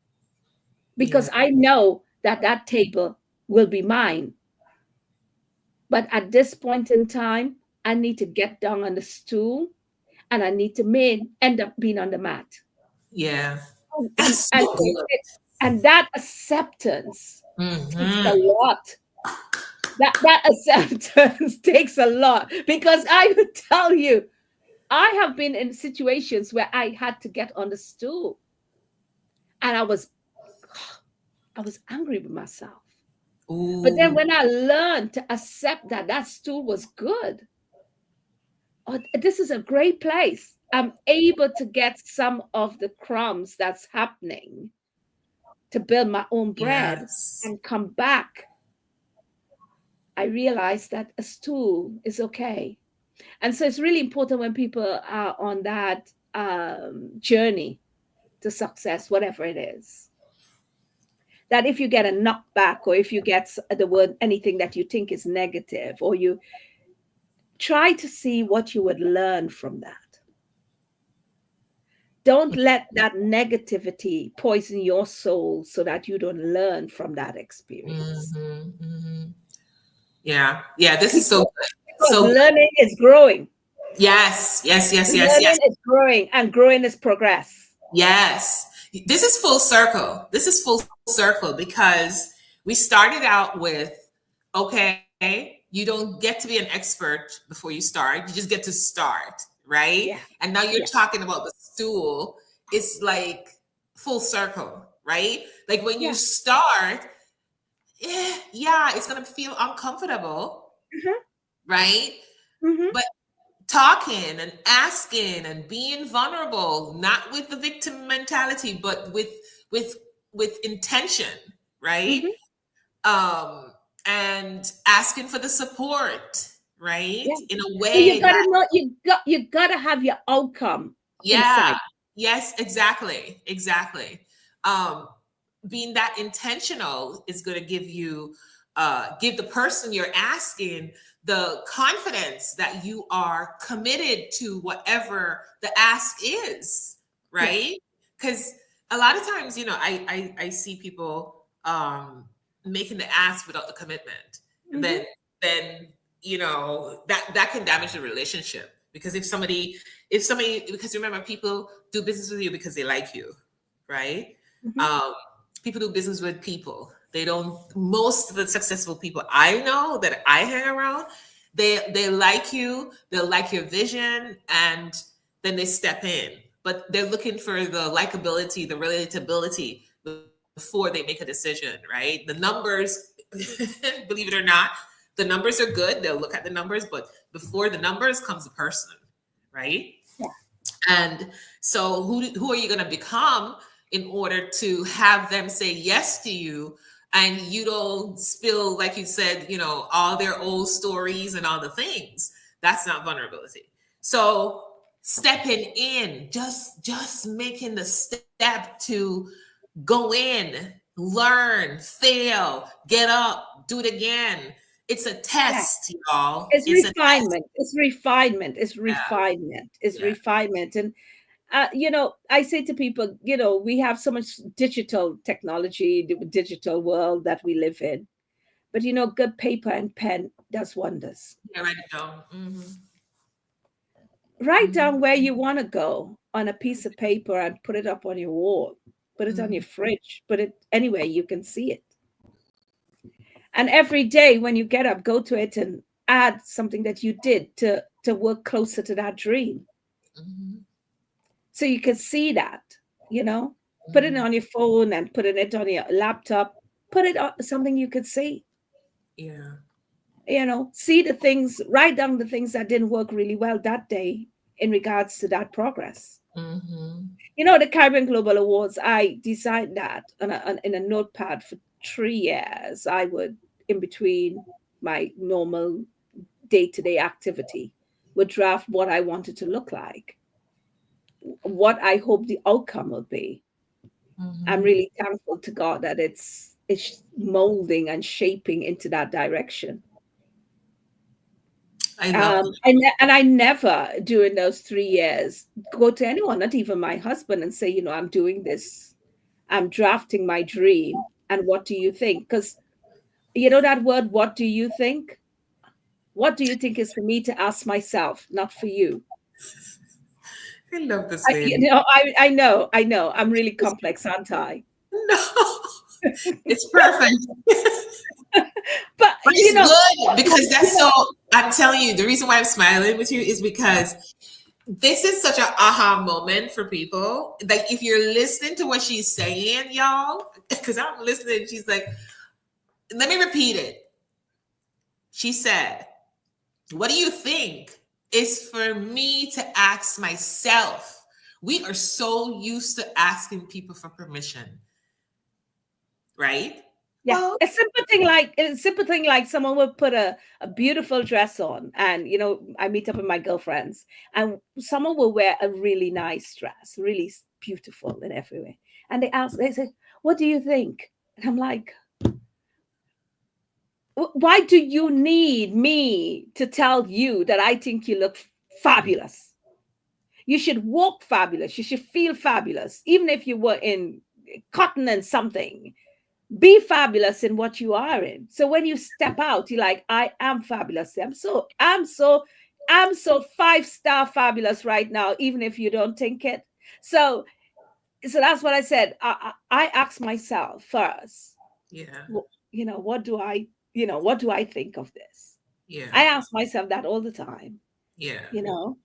Speaker 2: Because I know that that table will be mine. But at this point in time, I need to get down on the stool and I need to end up being on the mat.
Speaker 1: Yeah.
Speaker 2: And, and,
Speaker 1: That's
Speaker 2: and,
Speaker 1: so good.
Speaker 2: and that acceptance takes a
Speaker 1: Hmm.
Speaker 2: lot. That acceptance takes a lot because I would tell you, I have been in situations where I had to get on the stool and I was angry with myself. But then
Speaker 1: Ooh,
Speaker 2: when I learned to accept that that stool was good, oh, this is a great place. I'm able to get some of the crumbs that's happening to build my own bread
Speaker 1: yes.
Speaker 2: and come back. I realized that a stool is okay. And so it's really important when people are on that journey to success, whatever it is, that if you get a knockback or if you get the word anything that you think is negative, or you try to see what you would learn from that. Don't let that negativity poison your soul so that you don't learn from that experience.
Speaker 1: Mm-hmm, mm-hmm. Yeah, yeah. This is so
Speaker 2: Because,
Speaker 1: good.
Speaker 2: because
Speaker 1: So good.
Speaker 2: learning is growing.
Speaker 1: Yes, yes, yes, yes, yes.
Speaker 2: Learning is growing, and growing is progress.
Speaker 1: Yes. This is full circle. This is full circle because we started out with, okay, you don't get to be an expert before you start. You just get to start, right?
Speaker 2: Yeah,
Speaker 1: And now you're
Speaker 2: yeah,
Speaker 1: talking about the stool. It's like full circle, right? Like when you
Speaker 2: yeah.
Speaker 1: start, yeah, it's going to feel uncomfortable,
Speaker 2: Hmm.
Speaker 1: right?
Speaker 2: Hmm.
Speaker 1: But talking and asking and being vulnerable, not with the victim mentality, but with with intention, right?
Speaker 2: Hmm.
Speaker 1: um and asking for the support, right,
Speaker 2: Yeah.
Speaker 1: in a
Speaker 2: So you
Speaker 1: way
Speaker 2: gotta
Speaker 1: that,
Speaker 2: know, you gotta have your outcome in
Speaker 1: yeah,
Speaker 2: sight.
Speaker 1: yes, exactly, exactly. um Being that intentional is going to give you, give the person you're asking the confidence that you are committed to whatever the ask is,
Speaker 2: Yeah.
Speaker 1: right? Because a lot of times, I see people making the ask without the commitment. And
Speaker 2: Hmm.
Speaker 1: then that can damage the relationship. Because if somebody, because remember, people do business with you because they like you, right?
Speaker 2: Hmm.
Speaker 1: um People do business with people. They don't. Most of the successful people I know that I hang around, they like you, they'll like your vision, and then they step in. But they're looking for the likability, the relatability before they make a decision, right? The numbers, believe it or not, the numbers are good. They'll look at the numbers, but before the numbers comes the person, right?
Speaker 2: Yeah.
Speaker 1: And so, who are you going to become in order to have them say yes to you? And you don't spill, like you said, all their old stories and all the things. That's not vulnerability. So, stepping in, just making the step to go in, learn, fail, get up, do it again. It's a
Speaker 2: Yeah.
Speaker 1: test, y'all.
Speaker 2: It's
Speaker 1: It's a test.
Speaker 2: refinement. It's refinement. It's
Speaker 1: Yeah,
Speaker 2: refinement. It's
Speaker 1: yeah.
Speaker 2: refinement. And I say to people, we have so much digital technology, the digital world that we live in. But good paper and pen does wonders.
Speaker 1: Yeah, right now. Hmm.
Speaker 2: Write
Speaker 1: Hmm.
Speaker 2: down where you want to go on a piece of paper and put it up on your wall. Put it on your
Speaker 1: Hmm.
Speaker 2: fridge. Put it anywhere you can see it. And every day when you get up, go to it and add something that you did to work closer to that dream.
Speaker 1: Hmm.
Speaker 2: So you can see that, you know. Put it
Speaker 1: Hmm.
Speaker 2: on your phone and putting it on your laptop. Put it on something you could see.
Speaker 1: Yeah.
Speaker 2: See the things, write down the things that didn't work really well that day in regards to that progress.
Speaker 1: Hmm.
Speaker 2: The Caribbean Global Awards, I designed that in a notepad for 3 years. I would, in between my normal day-to-day activity, would draft what I wanted to look like, what I hope the outcome will be. I'm
Speaker 1: Hmm.
Speaker 2: really thankful to God that it's molding and shaping into that direction.
Speaker 1: I love
Speaker 2: And I never during those 3 years go to anyone, not even my husband, and say, I'm doing this. I'm drafting my dream. And what do you think? Because that word, what do you think? What do you think is for me to ask myself, not for you.
Speaker 1: I love this lady.
Speaker 2: I know. I'm really complex, aren't I?
Speaker 1: No, it's perfect.
Speaker 2: But
Speaker 1: But it's good because that's so. I'm telling you, the reason why I'm smiling with you is because this is such an aha moment for people. Like, if you're listening to what she's saying, y'all, because I'm listening, she's like, Let me repeat it. She said, what do you think? Is for me to ask myself. We are so used to asking people for permission, right?
Speaker 2: Yeah,
Speaker 1: Well,
Speaker 2: a simple thing like someone will put a beautiful dress on, and I meet up with my girlfriends, and someone will wear a really nice dress, really beautiful in every way, and they say, "What do you think?" And I'm like, "Why do you need me to tell you that I think you look fabulous? You should walk fabulous. You should feel fabulous, even if you were in cotton and something. Be fabulous in what you are in. So when you step out, you're like, I am fabulous. I'm so 5-star fabulous right now, even if you don't think it. So that's what I said. I asked myself first,
Speaker 1: yeah,
Speaker 2: what do I think of this?
Speaker 1: yeah,
Speaker 2: I ask myself that all the time.
Speaker 1: yeah,
Speaker 2: You know,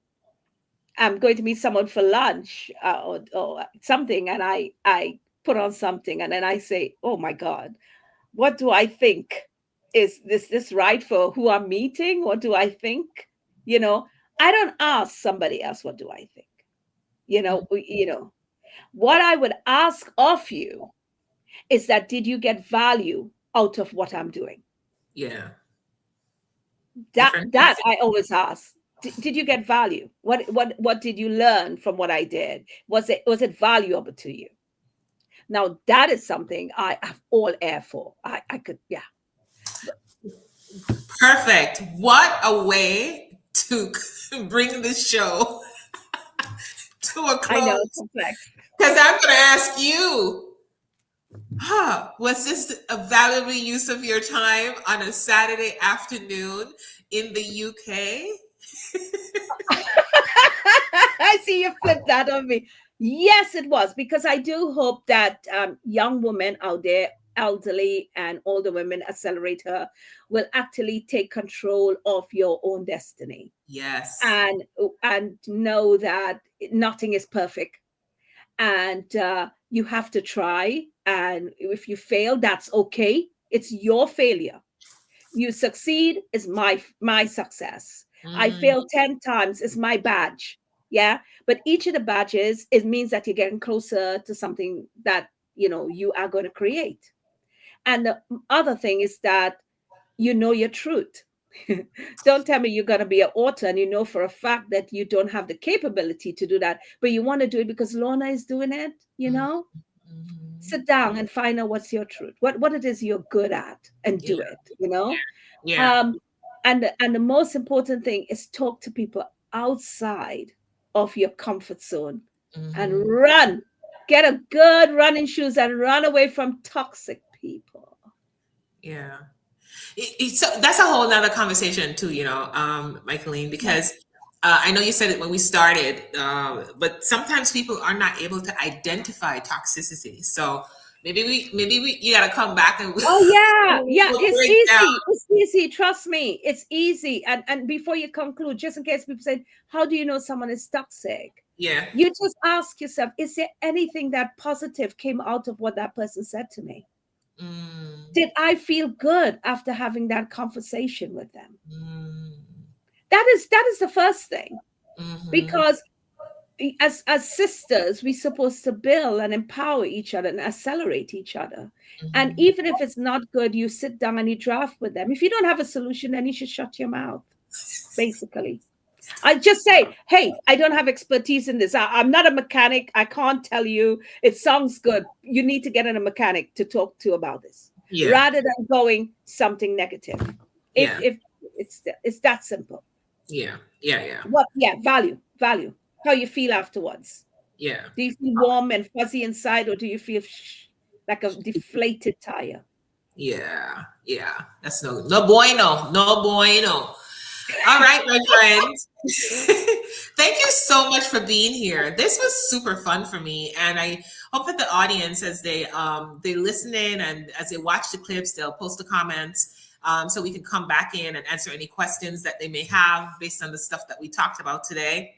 Speaker 2: I'm going to meet someone for lunch, or something, and I put on something, and then I say, oh my God, what do I think? Is this right for who I'm meeting? What do I think? You know, I don't ask somebody else, what do I think? What I would ask of you is that, did you get value out of what I'm doing?
Speaker 1: yeah. Different
Speaker 2: That
Speaker 1: things.
Speaker 2: I always ask. Did you get value? What did you learn from what I did? Was it valuable to you? Now that is something I have all air for. I could, yeah.
Speaker 1: Perfect. What a way to bring this show to a
Speaker 2: I know,
Speaker 1: close.
Speaker 2: complex.
Speaker 1: Because I'm going to ask you, was this a valuable use of your time on a Saturday afternoon in the UK?
Speaker 2: I see you flip that on me. Yes, it was, because I do hope that young women out there, elderly and older women, accelerator, will actually take control of your own destiny,
Speaker 1: Yes.
Speaker 2: and know that nothing is perfect, and you have to try. And if you fail, that's okay. It's your failure. You succeed is my success. I
Speaker 1: Mm,
Speaker 2: failed 10 times is my badge. Yeah. But each of the badges, it means that you're getting closer to something that you are going to create. And the other thing is that you know your truth. Don't tell me you're going to be an author and you know for a fact that you don't have the capability to do that, but you want to do it because Lorna is doing it,
Speaker 1: mm,
Speaker 2: sit
Speaker 1: mhm.
Speaker 2: down and find out what's your truth, what it is you're good at, and
Speaker 1: Yeah.
Speaker 2: do it.
Speaker 1: Yeah.
Speaker 2: um and the most important thing is talk to people outside of your comfort zone, and
Speaker 1: Mhm.
Speaker 2: run. Get a good running shoes and run away from toxic people.
Speaker 1: Yeah. So that's a whole nother conversation too, Michaeline,
Speaker 2: Yeah.
Speaker 1: because I know you said it when we started, but sometimes people are not able to identify toxicity. So you got to come back and
Speaker 2: Oh yeah, yeah,
Speaker 1: we'll
Speaker 2: it's
Speaker 1: break down.
Speaker 2: easy. It's easy. Trust me, it's easy. And before you conclude, just in case people say, "How do you know someone is toxic?"
Speaker 1: Yeah.
Speaker 2: You just ask yourself, is there anything that positive came out of what that person said to me?
Speaker 1: Mm,
Speaker 2: Did I feel good after having that conversation with them?
Speaker 1: mm,
Speaker 2: That is the first thing,
Speaker 1: mhm,
Speaker 2: because as sisters, we're supposed to build and empower each other and accelerate each other. And
Speaker 1: mhm.
Speaker 2: even if it's not good, you sit down and you draft with them. If you don't have a solution, then you should shut your mouth, basically. I just say, hey, I don't have expertise in this. I'm not a mechanic. I can't tell you. It sounds good. You need to get in a mechanic to talk to about this,
Speaker 1: Yeah.
Speaker 2: rather than going something negative. If
Speaker 1: Yeah.
Speaker 2: it's that simple.
Speaker 1: Yeah. Yeah. Yeah.
Speaker 2: What? Yeah, value. How you feel afterwards.
Speaker 1: Yeah.
Speaker 2: Do you feel warm and fuzzy inside, or do you feel like a deflated tire?
Speaker 1: Yeah. Yeah. That's no bueno. No bueno. All right, my friends. Thank you so much for being here. This was super fun for me, and I hope that the audience, as they listen in and as they watch the clips, they'll post the comments, so we can come back in and answer any questions that they may have based on the stuff that we talked about today.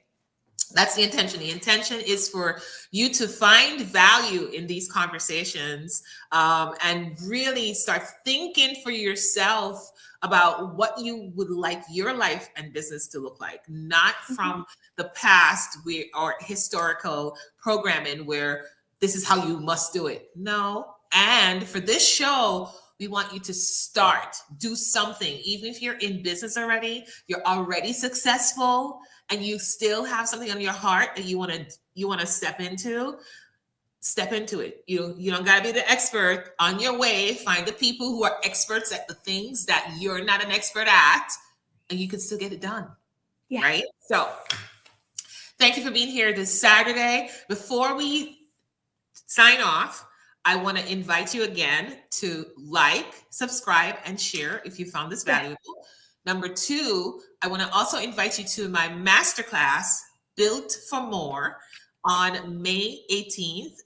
Speaker 1: That's the intention. The intention is for you to find value in these conversations, and really start thinking for yourself about what you would like your life and business to look like, not
Speaker 2: Mhm.
Speaker 1: from the past or historical programming where this is how you must do it. No. And for this show, we want you to start, do something. Even if you're in business already, you're already successful, and you still have something on your heart that you want to step into it. You don't gotta be the expert. On your way, find the people who are experts at the things that you're not an expert at, and you can still get it done.
Speaker 2: Yeah.
Speaker 1: Right? So thank you for being here this Saturday. Before we sign off, I want to invite you again to like, subscribe, and share if you found this
Speaker 2: Yeah.
Speaker 1: valuable. Number two, I want to also invite you to my masterclass, Built for More, on May 18th.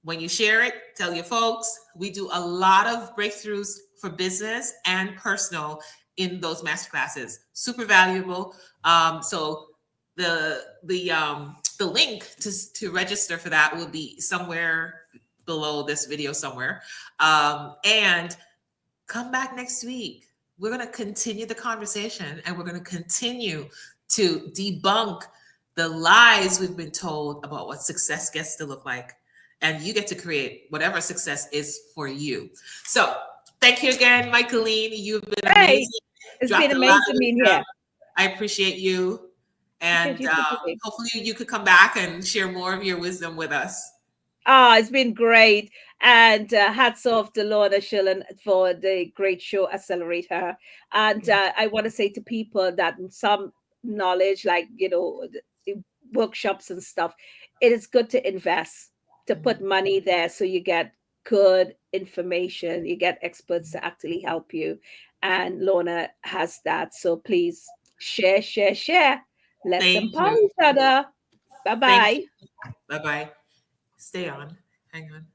Speaker 1: When you share it, tell your folks. We do a lot of breakthroughs for business and personal in those masterclasses. Super valuable. So the link to register for that will be somewhere below this video somewhere. And come back next week. We're going to continue the conversation, and we're going to continue to debunk the lies we've been told about what success gets to look like. And you get to create whatever success is for you. So thank you again, Michaeline. You've been
Speaker 2: Hey,
Speaker 1: amazing.
Speaker 2: it's been
Speaker 1: Dropped a lot
Speaker 2: amazing
Speaker 1: of
Speaker 2: being
Speaker 1: wisdom.
Speaker 2: here.
Speaker 1: I appreciate you.
Speaker 2: Appreciate
Speaker 1: And
Speaker 2: you too, Kitty.
Speaker 1: hopefully you could come back and share more of your wisdom with us.
Speaker 2: Ah, it's been great. And hats off to Lorna Shillen for the great show, Accelerate Her. And I want to say to people that some knowledge, like, workshops and stuff, it is good to invest, to put
Speaker 1: Mhm.
Speaker 2: money there so you get good information, you get experts to actually help you. And Lorna has that. So please share, share, share. Let's
Speaker 1: Thank
Speaker 2: empower
Speaker 1: you.
Speaker 2: each other. Bye
Speaker 1: Thank
Speaker 2: bye.
Speaker 1: you. Bye bye. Stay on. Hang on.